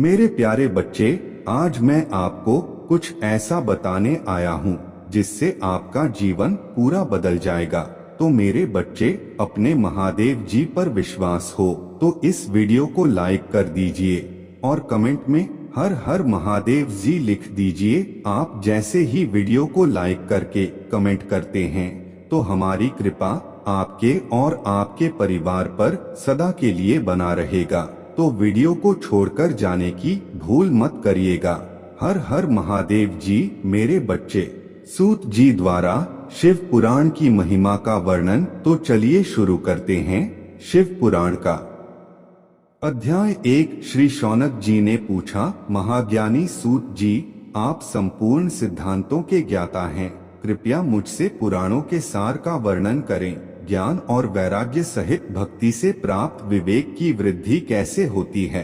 मेरे प्यारे बच्चे, आज मैं आपको कुछ ऐसा बताने आया हूँ जिससे आपका जीवन पूरा बदल जाएगा। तो मेरे बच्चे, अपने महादेव जी पर विश्वास हो तो इस वीडियो को लाइक कर दीजिए और कमेंट में हर हर महादेव जी लिख दीजिए। आप जैसे ही वीडियो को लाइक करके कमेंट करते हैं तो हमारी कृपा आपके और आपके परिवार पर सदा के लिए बना रहेगा। तो वीडियो को छोड़कर जाने की भूल मत करिएगा। हर हर महादेव जी। मेरे बच्चे, सूत जी द्वारा शिव पुराण की महिमा का वर्णन। तो चलिए शुरू करते हैं। शिव पुराण का अध्याय 1। श्री शौनक जी ने पूछा, महाज्ञानी सूत जी, आप संपूर्ण सिद्धांतों के ज्ञाता हैं, कृपया मुझसे पुराणों के सार का वर्णन करें। ज्ञान और वैराग्य सहित भक्ति से प्राप्त विवेक की वृद्धि कैसे होती है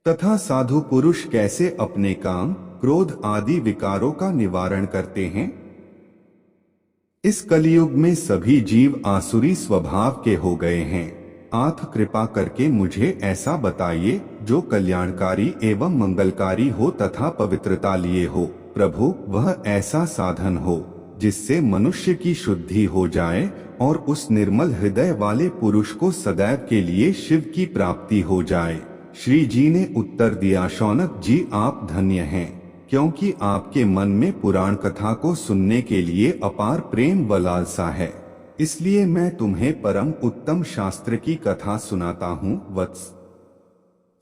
तथा साधु पुरुष कैसे अपने काम, क्रोध आदि विकारों का निवारण करते हैं। इस कलियुग में सभी जीव आसुरी स्वभाव के हो गए हैं। आप कृपा करके मुझे ऐसा बताइए जो कल्याणकारी एवं मंगलकारी हो तथा पवित्रता लिए हो। प्रभु, वह ऐसा साधन हो जिससे मनुष्य की शुद्धि हो जाए और उस निर्मल हृदय वाले पुरुष को सदैव के लिए शिव की प्राप्ति हो जाए। श्री जी ने उत्तर दिया, शौनक जी, आप धन्य हैं, क्योंकि आपके मन में पुराण कथा को सुनने के लिए अपार प्रेम व लालसा है। इसलिए मैं तुम्हें परम उत्तम शास्त्र की कथा सुनाता हूँ वत्स।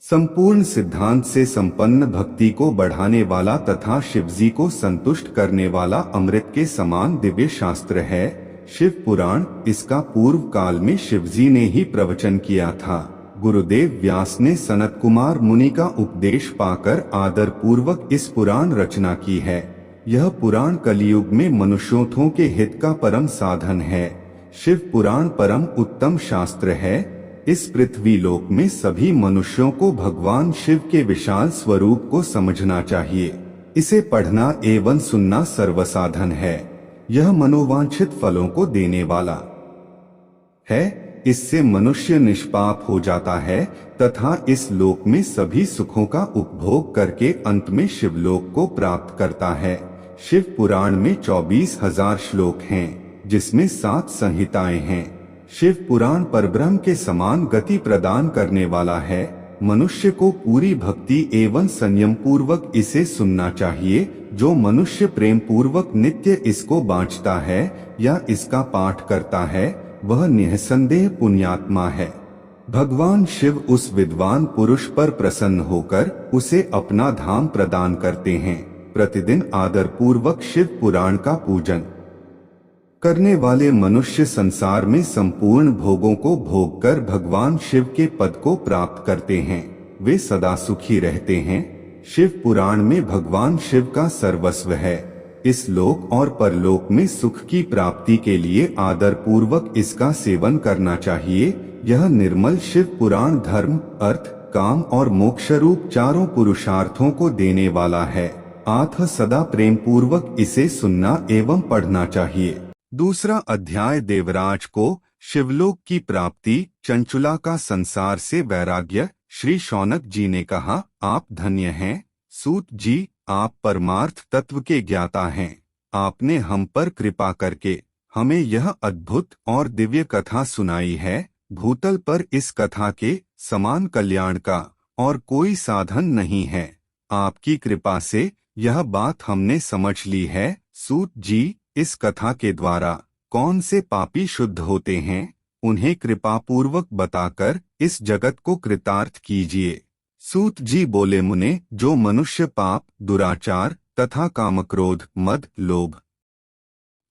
संपूर्ण सिद्धांत से संपन्न, भक्ति को बढ़ाने वाला तथा शिवजी को संतुष्ट करने वाला अमृत के समान दिव्य शास्त्र है शिव पुराण। इसका पूर्व काल में शिवजी ने ही प्रवचन किया था। गुरुदेव व्यास ने सनत कुमार मुनि का उपदेश पाकर आदर पूर्वक इस पुराण रचना की है। यह पुराण कलियुग में मनुष्यों के हित का परम साधन है। शिव पुराण परम उत्तम शास्त्र है। इस पृथ्वी लोक में सभी मनुष्यों को भगवान शिव के विशाल स्वरूप को समझना चाहिए। इसे पढ़ना एवं सुनना सर्वसाधन है। यह मनोवांछित फलों को देने वाला है। इससे मनुष्य निष्पाप हो जाता है तथा इस लोक में सभी सुखों का उपभोग करके अंत में शिवलोक को प्राप्त करता है। शिव पुराण में 24,000 श्लोक हैं, जिसमें 7 संहिताएं हैं। शिव पुराण परब्रह्म के समान गति प्रदान करने वाला है। मनुष्य को पूरी भक्ति एवं संयम पूर्वक इसे सुनना चाहिए। जो मनुष्य प्रेम पूर्वक नित्य इसको बाँचता है या इसका पाठ करता है, वह निःसंदेह पुण्यात्मा है। भगवान शिव उस विद्वान पुरुष पर प्रसन्न होकर उसे अपना धाम प्रदान करते हैं। प्रतिदिन आदर पूर्वक शिव पुराण का पूजन करने वाले मनुष्य संसार में संपूर्ण भोगों को भोग कर भगवान शिव के पद को प्राप्त करते हैं। वे सदा सुखी रहते हैं। शिव पुराण में भगवान शिव का सर्वस्व है। इस लोक और परलोक में सुख की प्राप्ति के लिए आदर पूर्वक इसका सेवन करना चाहिए। यह निर्मल शिव पुराण धर्म, अर्थ, काम और मोक्ष रूप चारों पुरुषार्थों को देने वाला है। अतः सदा प्रेम पूर्वक इसे सुनना एवं पढ़ना चाहिए। दूसरा अध्याय, देवराज को शिवलोक की प्राप्ति, चंचुला का संसार से वैराग्य। श्री शौनक जी ने कहा, आप धन्य हैं सूत जी, आप परमार्थ तत्व के ज्ञाता हैं। आपने हम पर कृपा करके हमें यह अद्भुत और दिव्य कथा सुनाई है। भूतल पर इस कथा के समान कल्याण का और कोई साधन नहीं है। आपकी कृपा से यह बात हमने समझ ली है। सूत जी, इस कथा के द्वारा कौन से पापी शुद्ध होते हैं, उन्हें कृपा पूर्वक बताकर इस जगत को कृतार्थ कीजिए। सूत जी बोले, मुने, जो मनुष्य पाप, दुराचार तथा कामक्रोध, मद, लोभ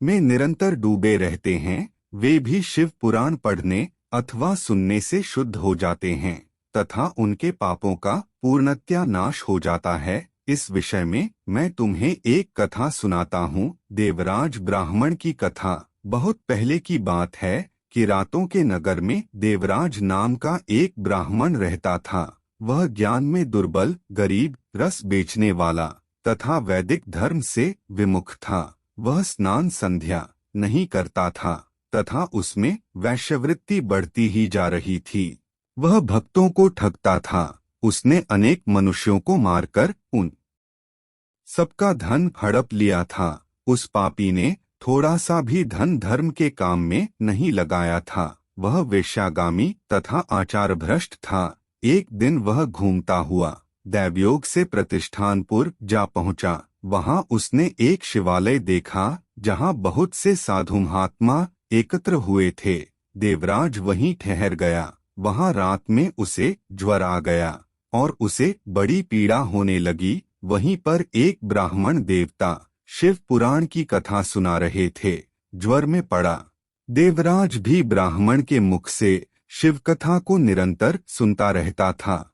में निरंतर डूबे रहते हैं, वे भी शिव पुराण पढ़ने अथवा सुनने से शुद्ध हो जाते हैं तथा उनके पापों का पूर्णतया नाश हो जाता है। इस विषय में मैं तुम्हें एक कथा सुनाता हूँ। देवराज ब्राह्मण की कथा। बहुत पहले की बात है कि रातों के नगर में देवराज नाम का एक ब्राह्मण रहता था। वह ज्ञान में दुर्बल, गरीब, रस बेचने वाला तथा वैदिक धर्म से विमुख था। वह स्नान संध्या नहीं करता था तथा उसमें वैश्यवृत्ति बढ़ती ही जा रही थी। वह भक्तों को ठगता था उसने अनेक मनुष्यों को मारकर उन सबका धन हड़प लिया था। उस पापी ने थोड़ा सा भी धन धर्म के काम में नहीं लगाया था। वह वेश्यागामी तथा आचार भ्रष्ट था। एक दिन वह घूमता हुआ दैवयोग से प्रतिष्ठानपुर जा पहुंचा। वहां उसने एक शिवालय देखा जहां बहुत से साधु महात्मा एकत्र हुए थे। देवराज वहीं ठहर गया। वहां रात में उसे ज्वर आ गया और उसे बड़ी पीड़ा होने लगी। वहीं पर एक ब्राह्मण देवता शिव पुराण की कथा सुना रहे थे। ज्वर में पड़ा देवराज भी ब्राह्मण के मुख से शिव कथा को निरंतर सुनता रहता था।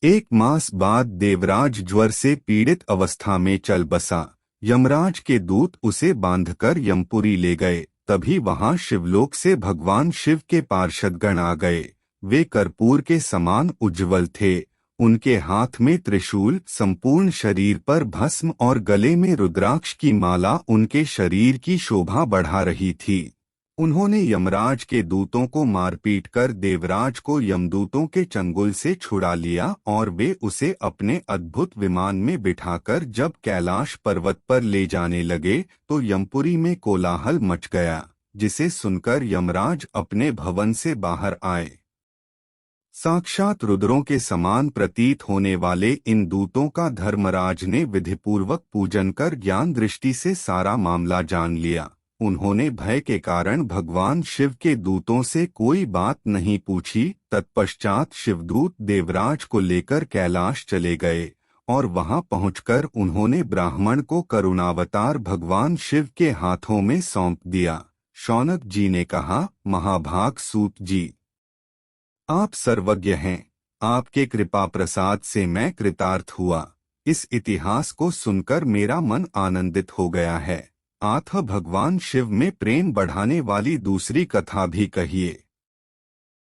एक मास बाद देवराज ज्वर से पीड़ित अवस्था में चल बसा। यमराज के दूत उसे बांधकर यमपुरी ले गए। तभी वहां शिवलोक से भगवान शिव के पार्षदगण आ गए। वे कर्पूर के समान उज्ज्वल थे। उनके हाथ में त्रिशूल, संपूर्ण शरीर पर भस्म और गले में रुद्राक्ष की माला उनके शरीर की शोभा बढ़ा रही थी। उन्होंने यमराज के दूतों को मारपीट कर देवराज को यमदूतों के चंगुल से छुड़ा लिया और वे उसे अपने अद्भुत विमान में बिठाकर जब कैलाश पर्वत पर ले जाने लगे तो यमपुरी में कोलाहल मच गया, जिसे सुनकर यमराज अपने भवन से बाहर आए। साक्षात रुद्रों के समान प्रतीत होने वाले इन दूतों का धर्मराज ने विधिपूर्वक पूजन कर ज्ञान दृष्टि से सारा मामला जान लिया। उन्होंने भय के कारण भगवान शिव के दूतों से कोई बात नहीं पूछी। तत्पश्चात शिवदूत देवराज को लेकर कैलाश चले गए और वहां पहुंचकर उन्होंने ब्राह्मण को करुणावतार भगवान शिव के हाथों में सौंप दिया। शौनक जी ने कहा, महाभाग सूत जी, आप सर्वज्ञ हैं। आपके कृपा प्रसाद से मैं कृतार्थ हुआ। इस इतिहास को सुनकर मेरा मन आनंदित हो गया है। आथ भगवान शिव में प्रेम बढ़ाने वाली दूसरी कथा भी कहिए।